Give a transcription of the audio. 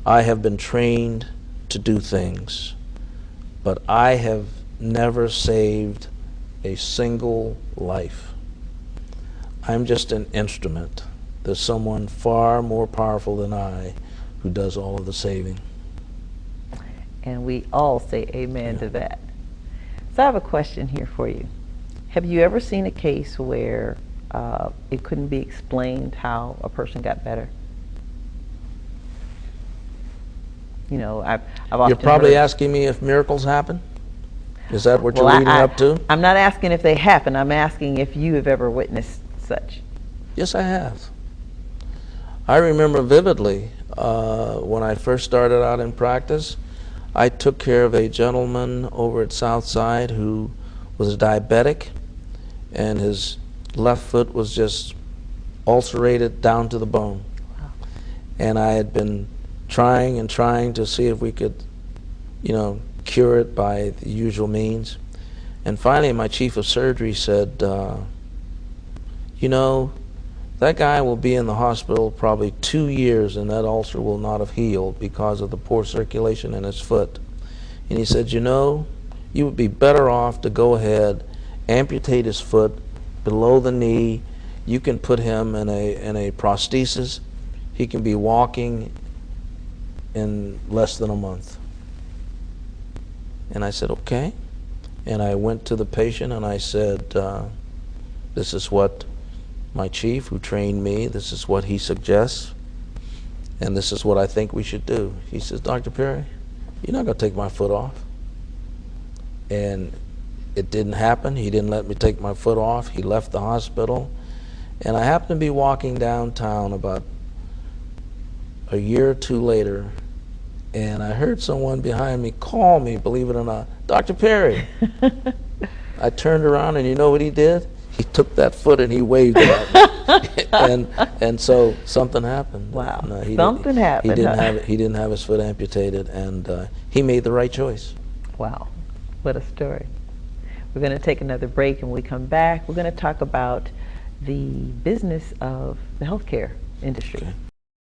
I have been trained to do things, but I have never saved a single life. I'm just an instrument. There's someone far more powerful than I who does all of the saving. And we all say amen to that. So I have a question here for you. Have you ever seen a case where it couldn't be explained how a person got better? You know, I've often You're probably heard, asking me if miracles happen? Is that what well, you're leading up to? I'm not asking if they happen. I'm asking if you have ever witnessed such. Yes, I have. I remember vividly when I first started out in practice, I took care of a gentleman over at Southside who was diabetic, and his left foot was just ulcerated down to the bone. Wow. And I had been trying and trying to see if we could, cure it by the usual means. And finally, my chief of surgery said, that guy will be in the hospital probably 2 years, and that ulcer will not have healed because of the poor circulation in his foot. And he said, you would be better off to go ahead, amputate his foot below the knee. You can put him in a prosthesis. He can be walking in less than a month. And I said, okay. And I went to the patient and I said, this is what my chief who trained me, this is what he suggests, and this is what I think we should do. He says, Dr. Perry, you're not going to take my foot off. And it didn't happen. He didn't let me take my foot off. He left the hospital. And I happened to be walking downtown about a year or two later, and I heard someone behind me call me, believe it or not, Dr. Perry. I turned around, and you know what he did? He took that foot and he waved it at me. and so something happened. Wow. Something happened. He didn't have his foot amputated, and he made the right choice. Wow. What a story. We're going to take another break, and when we come back, we're going to talk about the business of the healthcare industry. Okay.